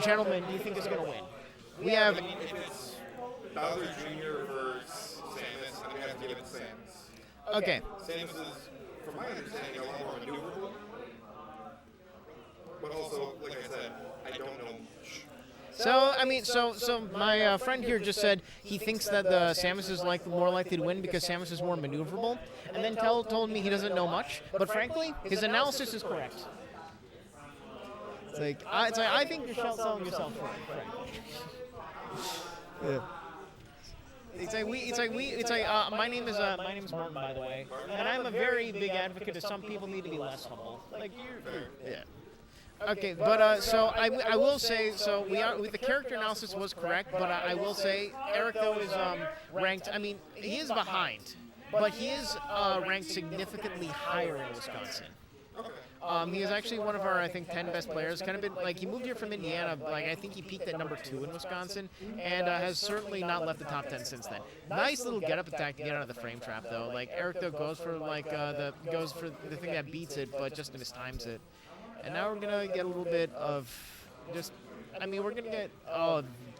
gentlemen, do you think is going to win? We have. If it's Bowser Jr. versus Samus, I'm gonna have to give it to Samus. Okay. Samus is, from my understanding, a lot more maneuverable. But also, like I said, I don't know much. So I mean, so my friend here just said he thinks that the Samus is more likely to win because Samus is more maneuverable, and then told me he doesn't know much. But frankly, his analysis is correct. It's like I think you're selling yourself short. Yeah. My name is Martin, by the way, and I'm a very big advocate that some people need to be less humble. Like yeah. Okay, but so I will say so the character analysis was correct, but I will say Erictho is ranked. I mean, he is behind, but he is ranked significantly higher in Wisconsin. He is actually one of our, I think, 10 best players. Kind of been like he moved here from Indiana. Like I think he peaked at number 2 in Wisconsin, and has certainly not left the top 10 since then. Nice little get-up attack to get out of the frame trap, though. Like Erictho goes for the thing that beats it, but just mistimes it. And now we're gonna get a little bit of we're gonna get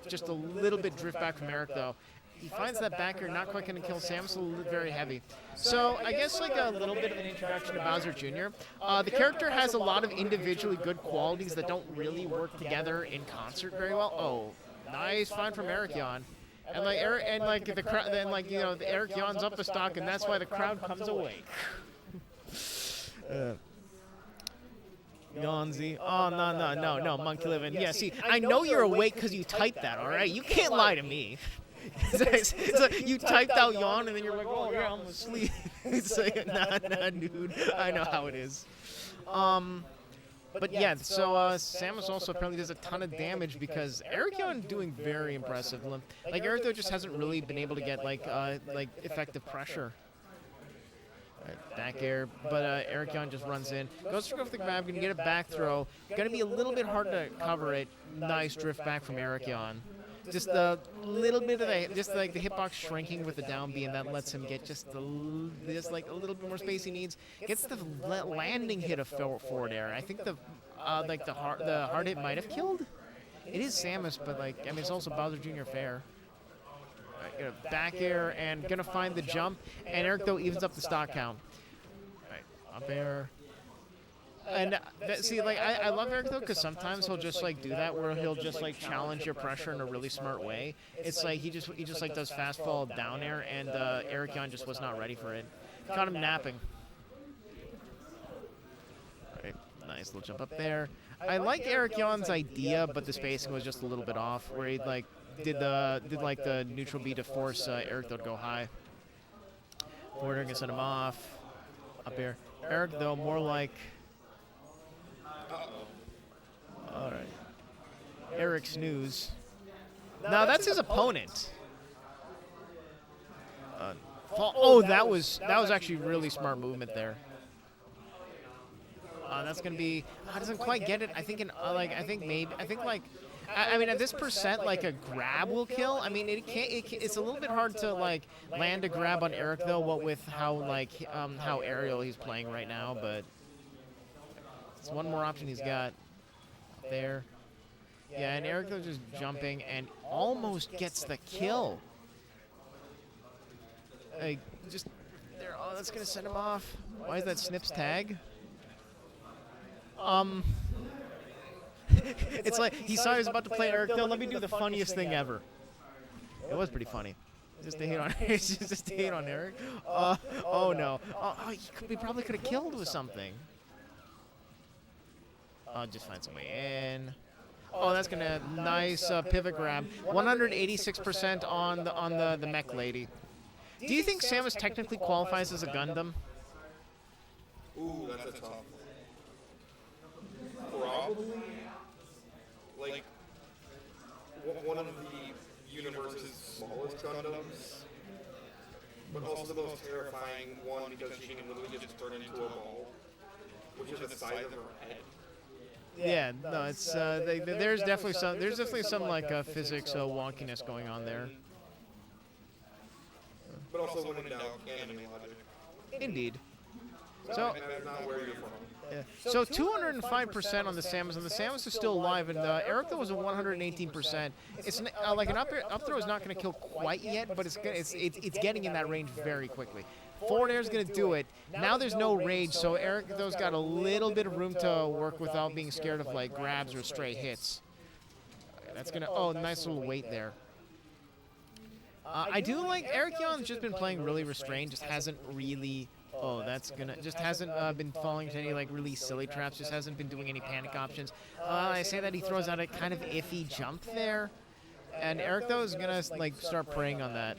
just a little bit drift back from Eric though. He finds that backer, not quite gonna kill Samus, very heavy. So I guess like a little bit of an introduction to Bowser Jr. The character has a lot of individually good qualities that don't really work together in concert very well. Oh, nice find from Erik-Yawn. And the crowd, the Erik-Yawn's up the stock, and that's why the crowd comes awake. Yawnzy. Oh, no, Monkey Living. Yeah, see, I know you're awake because you typed that, all right? You can't lie to me. It's like you typed out yawn and then you're like, oh, yeah, I'm asleep. It's like, nah, dude. I know how it is. But yeah, so Samus also apparently does a ton of damage because Erik-Yawn doing very impressive. Like, Erictho just hasn't really been able to get, like effective pressure. Back air, but Erik-Yawn just runs in, goes for the grab, gonna get a back throw. Gonna be a little bit hard to cover it. Nice drift back from Erik-Yawn. Just a little bit of the hitbox shrinking with the down B, and that lets him get just a little bit more space he needs. Gets the landing hit of forward air. I think the hard hit might have killed. It is Samus, but it's also Bowser Jr. fair. Back air and gonna find the jump, and Erictho evens up the stock count. Right, up air. And I love Erictho because sometimes he'll just do that where he'll just challenge your pressure in a really smart way. It's like he just does fast fall down air, and Erik-Yawn just was not ready for it. Caught him napping. Right, nice little jump up there. I like Erik-Yawn's idea, but the spacing was just a little bit off, where he did the neutral B to force Erictho to go high. Forward gonna send him off. Up air. Eric though more like. All right. Eric Snooze. Now that's his opponent. That was actually really smart movement there. That's gonna be. Doesn't quite get it. I think at this percent, a grab will kill. I mean, it's a little bit hard to land a grab on Eric though. What with how aerial he's playing right now, but it's one more option he's got there. Yeah, and Erictho just jumping and almost gets the kill. Just there. Oh, that's gonna send him off. Why is that Snips tag? It's like he saw he was about to play Erictho. Let me do the funniest thing ever. It was pretty funny. Just a hit on just a hit on Eric. Oh no. He probably could have killed with something. Just find some way in. Oh, that's gonna nice pivot grab. 186% on the mech lady. Do you think Samus technically qualifies as a Gundam? Ooh, that's a tough. Probably. One of the universe's smallest Gundams, but also the most terrifying one because she can literally just turn into a ball, which is the size of her head. Yeah, no, it's there's definitely some physics wonkiness going on there. But also when in doubt, anime logic. Indeed. So, that's not where you're from. Yeah. So 205% on the Samus, and the Samus is still alive, and Erictho was a 118%. It's like an up throw is not going to kill quite yet, but it's getting in that range very quickly. Forward air is going to do it. Now there's no rage, so Erictho's got a little bit of room to work without being scared of like grabs or stray hits. That's going to, oh, nice little weight there. I do like Erik-Yawn's just been playing really restrained, just hasn't really. Oh, that's gonna just hasn't been falling into any like really silly traps. Just hasn't been doing any panic options. I say that he throws out a kind of iffy jump there, and Erictho is gonna like start preying on that.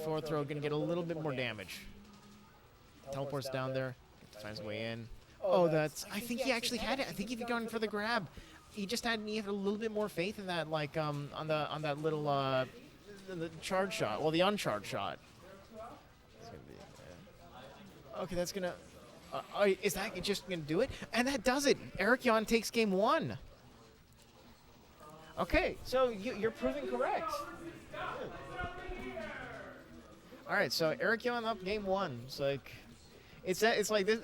Forward throw gonna get a little bit more damage. Teleports down there, finds his way in. Oh, that's. I think he actually had it. I think he'd gone for the grab. He just had a little bit more faith in that, like on that little the charge shot. Well, the uncharged shot. Okay, that's gonna. Is that just gonna do it? And that does it. Erik-Yawn takes game 1. Okay, so you're proving correct. All right, so Erik-Yawn up game 1. It's like this. It's like this.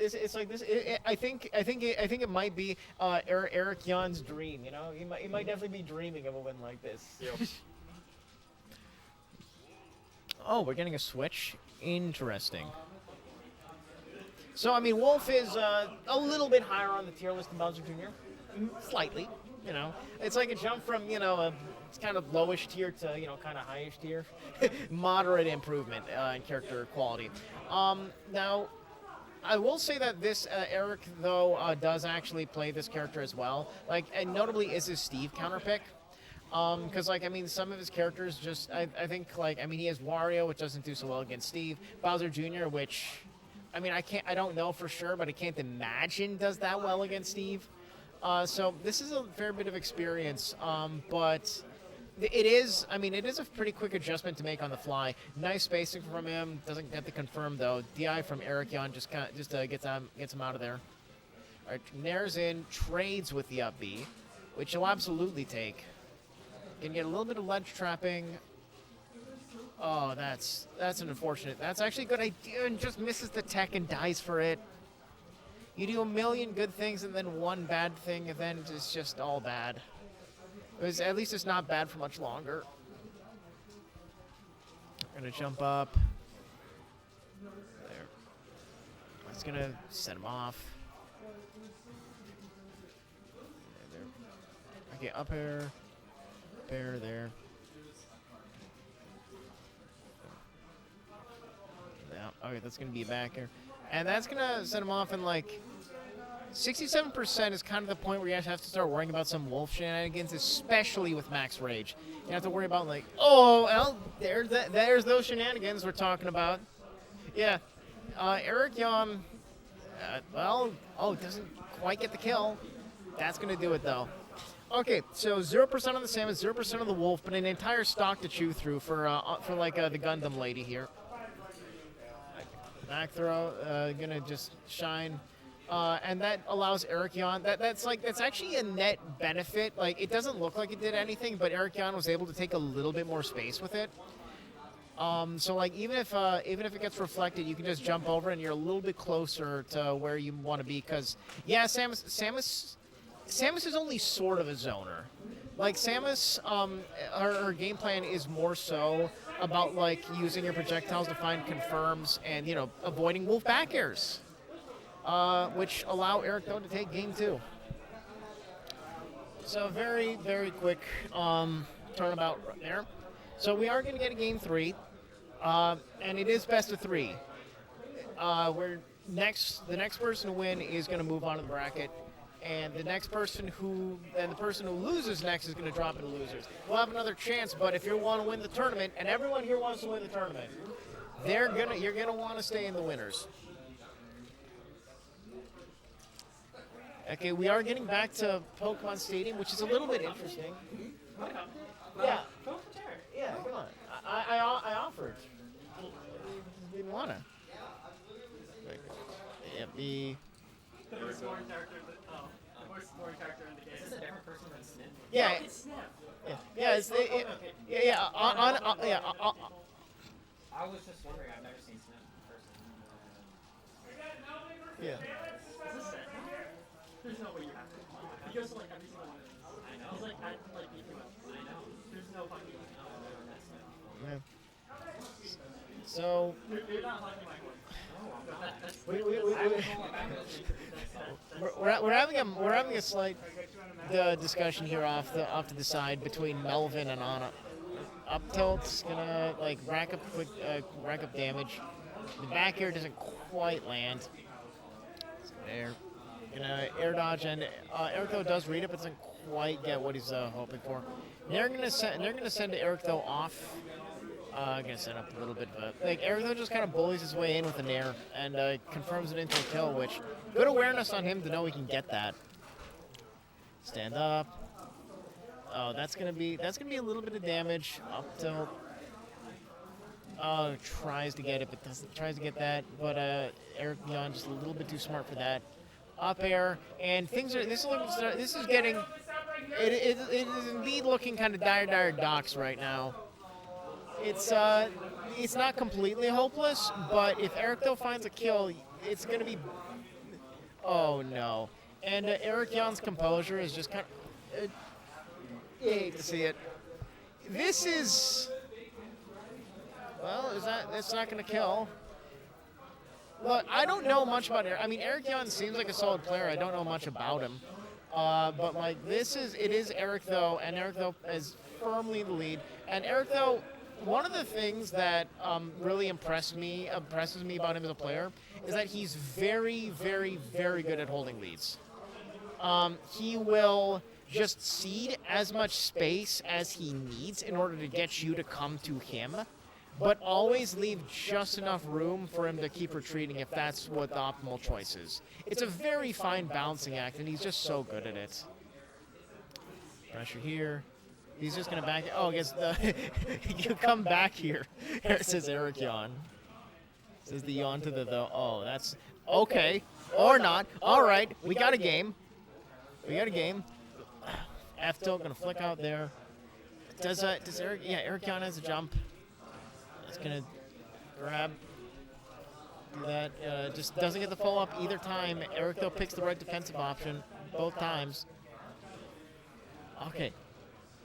I think it might be Erik-Yawn's dream. You know, he might definitely be dreaming of a win like this. Yep. Oh, we're getting a switch. Interesting. So, I mean, Wolf is a little bit higher on the tier list than Bowser Jr. Slightly, you know. It's like a jump from, it's kind of lowish tier to, kind of highish tier. Moderate improvement in character quality. Now, I will say that this Eric, though, does actually play this character as well. Like, and notably is his Steve counterpick. Because, like, I mean, some of his characters just, I think, like, I mean, he has Wario, which doesn't do so well against Steve. Bowser Jr., which... I mean, I don't know for sure, but I can't imagine does that well against Steve. So this is a fair bit of experience, but it is a pretty quick adjustment to make on the fly. Nice spacing from him. Doesn't get the confirm though. DI from Erik-Yawn just gets him out of there. All right, Nair's in, trades with the up B, which he'll absolutely take. Can get a little bit of ledge trapping. Oh, that's an unfortunate. That's actually a good idea and just misses the tech and dies for it. You do a million good things and then one bad thing and then it's just all bad. At least it's not bad for much longer. Gonna jump up. There. That's gonna set him off. There. Okay, up air. Up air there. Okay, that's going to be a back air. And that's going to set him off in, like, 67% is kind of the point where you have to start worrying about some Wolf shenanigans, especially with Max Rage. You have to worry about, like, oh, well, there's those shenanigans we're talking about. Yeah, Erik-Yawn, doesn't quite get the kill. That's going to do it, though. Okay, so 0% on the Samus, 0% on the Wolf, but an entire stock to chew through for the Gundam lady here. Back throw, gonna just shine, and that allows Erik-Yawn. That's actually a net benefit. Like, it doesn't look like it did anything, but Erik-Yawn was able to take a little bit more space with it. So like even if it gets reflected, you can just jump over and you're a little bit closer to where you want to be. Because yeah, Samus is only sort of a zoner. Like Samus, her game plan is more so about like using your projectiles to find confirms and avoiding wolf back airs, which allow Erictho to take game 2. So very quick turnabout right there. So we are going to get a game 3, and it is best of 3. The next person to win is going to move on to the bracket. And the person who loses next is going to drop into losers. We'll have another chance, but if you want to win the tournament, and everyone here wants to win the tournament, you're gonna want to stay in the winners. Okay, we are getting back to Pokemon Stadium, which is a little bit interesting. Yeah, yeah, come on. I offered. You didn't wanna. Yeah, be. Character in the game. Is this a different person than Snip? Yeah. It's Snip. Yeah. It's yeah. I was just wondering. I've never seen Snip in person. Yeah. Is this Snip? There's no way you have to. He goes to like every single one of these. I know. He's like, I know. There's no fucking way. Yeah. So You're not fucking my point. we're having a slight discussion here off to the side between Melvin and Anna. Up tilt's gonna like rack up damage. The back air doesn't quite land. So there, gonna air dodge, and Erictho does read it, but doesn't quite get what he's hoping for. They're gonna send Erictho off. Gonna set up a little bit of a like Erictho just kind of bullies his way in with an air and confirms it into a kill, which good awareness on him to know he can get that. Stand up. Oh, that's gonna be a little bit of damage. Up tilt. Oh, tries to get it, but tries to get that, but Erik-Yawn just a little bit too smart for that. Up air, and things are. This is getting. It is indeed looking kind of dire docks right now. It's not completely hopeless, but if Erictho finds a kill, it's gonna be. Oh no! And Erik-Yawn's composure is just kind of. You hate to see it. This is. Well, that's not gonna kill. Look, I don't know much about Eric. I mean, Erik-Yawn seems like a solid player. I don't know much about him. But like it is Erictho, and Erictho is firmly the lead. And Erictho, one of the things that really impresses me about him as a player is that he's very, very, very good at holding leads. He will just cede as much space as he needs in order to get you to come to him, but always leave just enough room for him to keep retreating if that's what the optimal choice is. It's a very fine balancing act, and he's just so good at it. Pressure here. He's just going to back it. Oh, I guess you come back here. It says Erik-Yawn. Says the yawn to the though. Oh, that's okay. Or not. All right. We got a game. F tilt going to flick out there. Does Eric? Yeah, Erik-Yawn has a jump. It's going to grab. Do that. Just doesn't get the follow up either time. Erictho picks the right defensive option both times. Okay.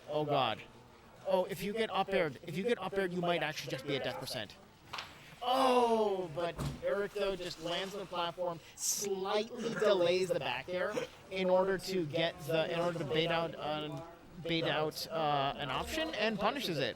Oh God. Oh, if you get up aired, you might actually just be at death percent. Oh, but Erictho just lands on the platform, slightly delays the back air in order to bait out an option and punishes it.